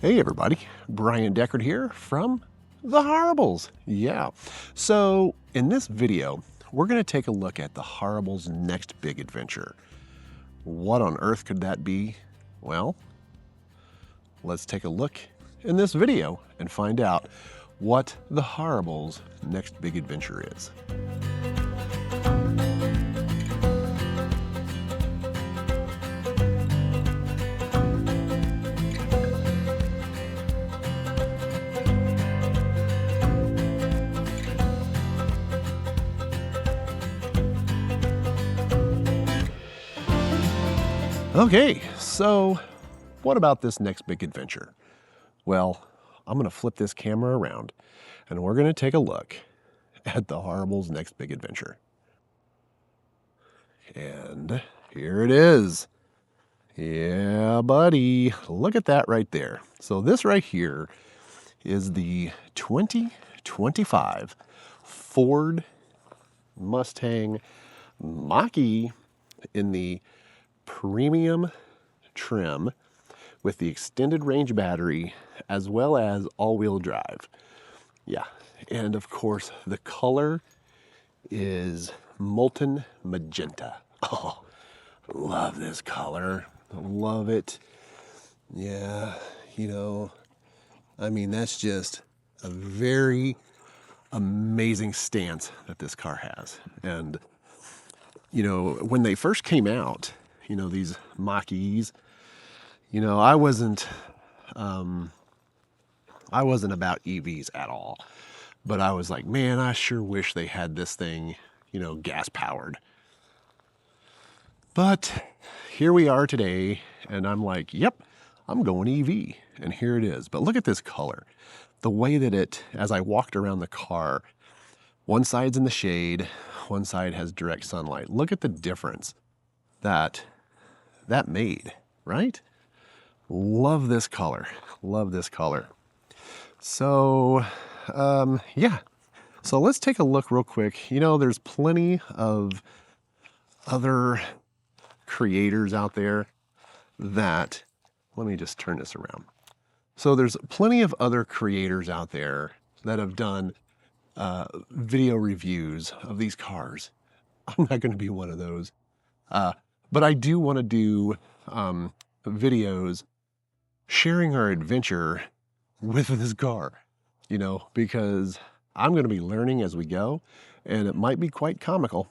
Hey everybody, Brian Deckard here from The Horribles. Yeah, so in this video, we're going to take a look at The Horribles' next big adventure. What on earth could that be? Well, let's take a look in this video and find out what The Horribles' next big adventure is. Okay, so what about this next big adventure? Well, I'm going to flip this camera around and we're going to take a look at The Horribles' next big adventure. And here it is. Yeah, buddy. Look at that right there. So this right here is the 2025 Ford Mustang Mach-E in the premium trim with the extended range battery as well as all-wheel drive. Yeah, and of course the color is molten magenta. Oh, love this color. Love it. Yeah, I mean, that's just a very amazing stance that this car has. And when they first came out, these Mach-E's, I wasn't about EVs at all, but I was like, man, I sure wish they had this thing, gas powered. But here we are today, and I'm like, yep, I'm going EV, and here it is. But look at this color. The way that as I walked around the car, one side's in the shade, one side has direct sunlight. Look at the difference that made, right? Love this color. Love this color. So, yeah. So let's take a look real quick. There's plenty of other creators out there that, let me just turn this around. So there's plenty of other creators out there that have done video reviews of these cars. I'm not going to be one of those. But I do want to do videos sharing our adventure with this car, because I'm going to be learning as we go, and it might be quite comical.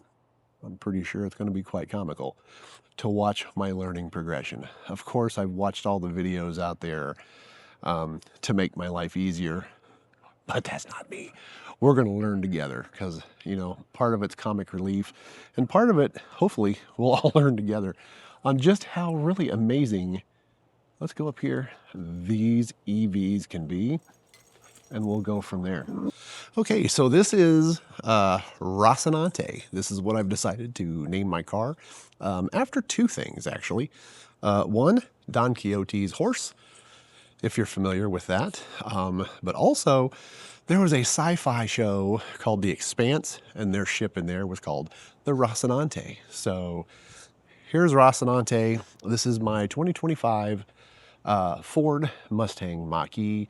I'm pretty sure it's going to be quite comical to watch my learning progression. Of course, I've watched all the videos out there to make my life easier, but that's not me. We're going to learn together because, part of it's comic relief and part of it, hopefully, we'll all learn together on just how really amazing, let's go up here, these EVs can be, and we'll go from there. Okay, so this is Rocinante. This is what I've decided to name my car after two things, actually. One, Don Quixote's horse, if you're familiar with that. But also, there was a sci-fi show called The Expanse, and their ship in there was called the Rocinante. So here's Rocinante. This is my 2025 Ford Mustang Mach-E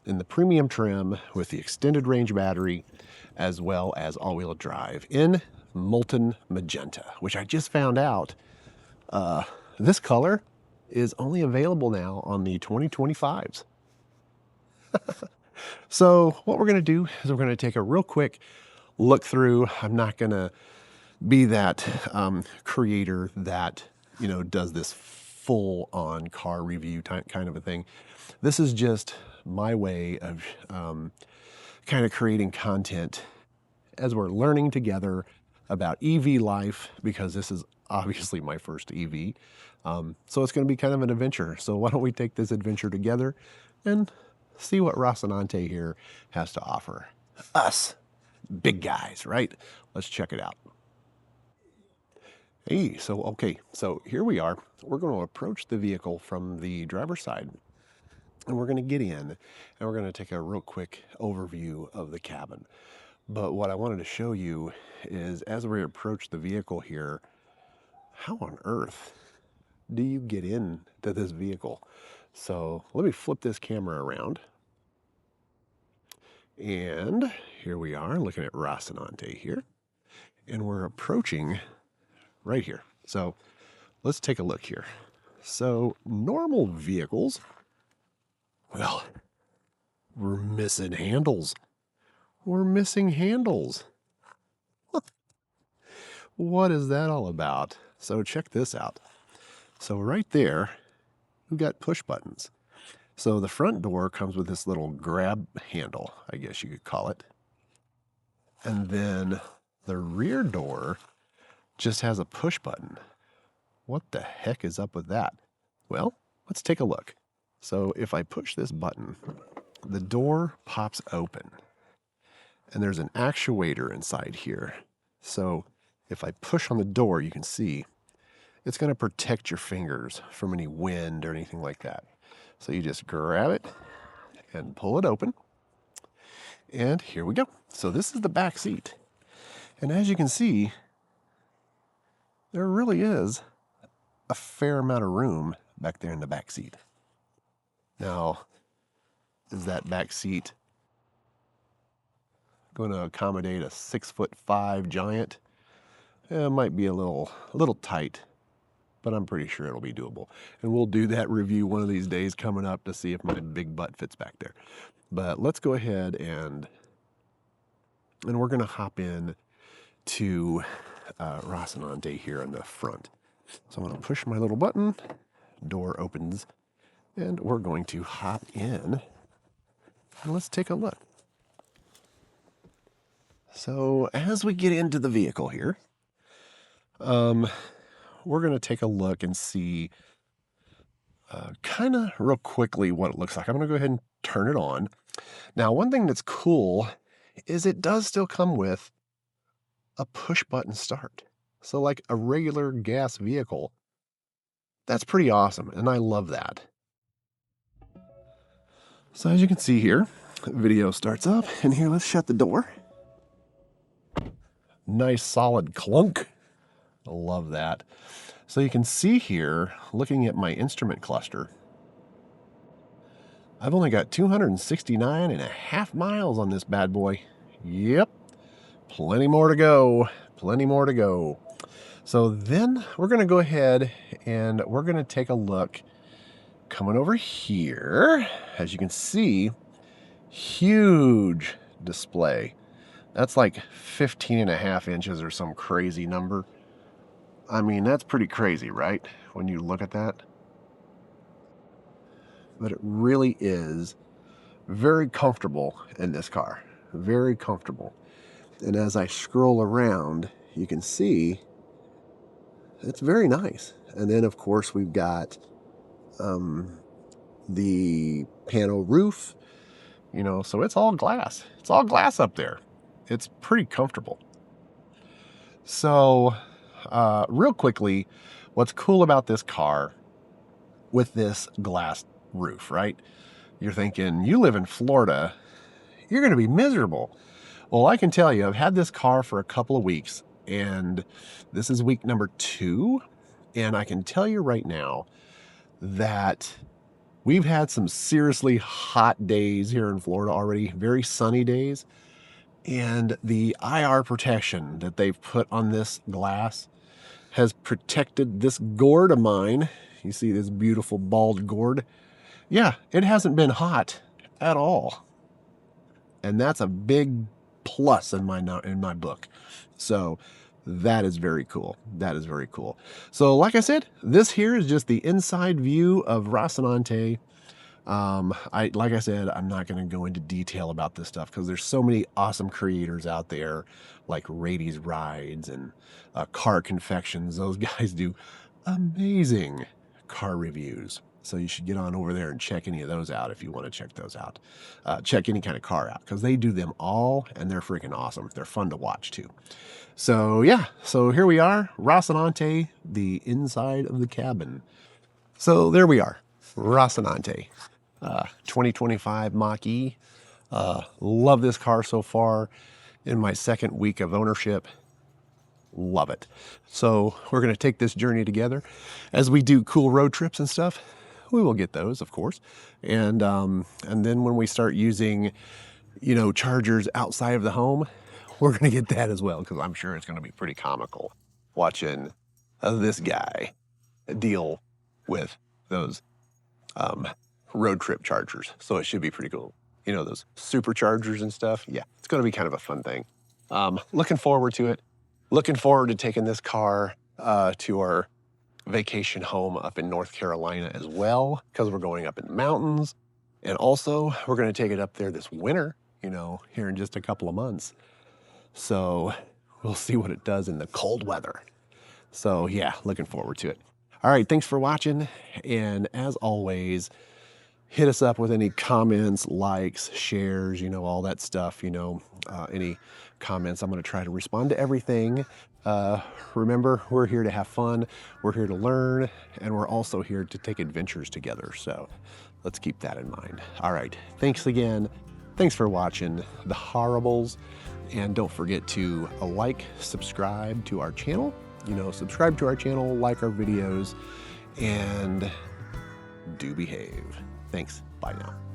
in the premium trim with the extended range battery as well as all-wheel drive in molten magenta, which I just found out this color is only available now on the 2025s. So what we're going to do is we're going to take a real quick look through. I'm not going to be that creator that, does this full-on car review kind of a thing. This is just my way of kind of creating content as we're learning together about EV life, because this is obviously my first EV. So it's going to be kind of an adventure. So why don't we take this adventure together and see what Rocinante here has to offer us big guys, right? Let's check it out. Hey, so here we are. We're going to approach the vehicle from the driver's side, and we're going to get in, and we're going to take a real quick overview of the cabin. But what I wanted to show you is, as we approach the vehicle here, how on earth do you get into this vehicle? So let me flip this camera around. And here we are looking at Rocinante here. And we're approaching right here. So let's take a look here. So normal vehicles, well, we're missing handles. We're missing handles. What is that all about? So check this out. So right there, we've got push buttons. So the front door comes with this little grab handle, I guess you could call it. And then the rear door just has a push button. What the heck is up with that? Well, let's take a look. So if I push this button, the door pops open. And there's an actuator inside here. So if I push on the door, you can see it's going to protect your fingers from any wind or anything like that. So you just grab it and pull it open. And here we go. So this is the back seat. And as you can see, there really is a fair amount of room back there in the back seat. Now, is that back seat going to accommodate a 6'5" giant? It might be a little tight, but I'm pretty sure it'll be doable. And we'll do that review one of these days coming up to see if my big butt fits back there. But let's go ahead and we're going to hop in to Rocinante here in the front. So I'm going to push my little button, door opens, and we're going to hop in and let's take a look. So as we get into the vehicle here, we're going to take a look and see kind of real quickly what it looks like. I'm going to go ahead and turn it on. Now, one thing that's cool is it does still come with a push button start. So like a regular gas vehicle, that's pretty awesome. And I love that. So as you can see here, the video starts up and here, let's shut the door. Nice solid clunk. I love that. So you can see here, looking at my instrument cluster, I've only got 269.5 miles on this bad boy. Yep. Plenty more to go. Plenty more to go. So then we're going to go ahead and we're going to take a look coming over here. As you can see, huge display. That's like 15.5 inches or some crazy number. I mean, that's pretty crazy, right? When you look at that. But it really is very comfortable in this car. Very comfortable. And as I scroll around, you can see it's very nice. And then, of course, we've got the panel roof, you know, so it's all glass. It's all glass up there. It's pretty comfortable. So, real quickly, what's cool about this car with this glass roof, right? You're thinking, you live in Florida, you're going to be miserable. Well, I can tell you, I've had this car for a couple of weeks, and this is week number 2, and I can tell you right now that we've had some seriously hot days here in Florida already, very sunny days, and the IR protection that they've put on this glass has protected this gourd of mine. You see this beautiful bald gourd? Yeah, it hasn't been hot at all. And that's a big plus in my book. So that is very cool. That is very cool. So like I said, this here is just the inside view of Rocinante. Like I said, I'm not going to go into detail about this stuff because there's so many awesome creators out there like Rady's Rides and Car Confections. Those guys do amazing car reviews. So you should get on over there and check any of those out if you want to check those out. Check any kind of car out because they do them all and they're freaking awesome. They're fun to watch too. So yeah, so here we are, Rocinante, the inside of the cabin. So there we are, Rocinante, 2025 Mach-E. Love this car so far in my second week of ownership. Love it. So we're going to take this journey together as we do cool road trips and stuff. we will get those, of course. And then when we start using, chargers outside of the home, we're going to get that as well, because I'm sure it's going to be pretty comical watching this guy deal with those road trip chargers. So it should be pretty cool. Those superchargers and stuff. Yeah, it's going to be kind of a fun thing. Looking forward to it. Looking forward to taking this car to our vacation home up in North Carolina as well, because we're going up in the mountains. And also, we're going to take it up there this winter, here in just a couple of months. So we'll see what it does in the cold weather. So yeah, looking forward to it. All right, thanks for watching. And as always, hit us up with any comments, likes, shares, all that stuff, any comments. I'm going to try to respond to everything. Remember, we're here to have fun. We're here to learn, and we're also here to take adventures together. So let's keep that in mind. All right. Thanks again. Thanks for watching The Horribles. And don't forget to subscribe to our channel, subscribe to our channel, like our videos, and do behave. Thanks. Bye now.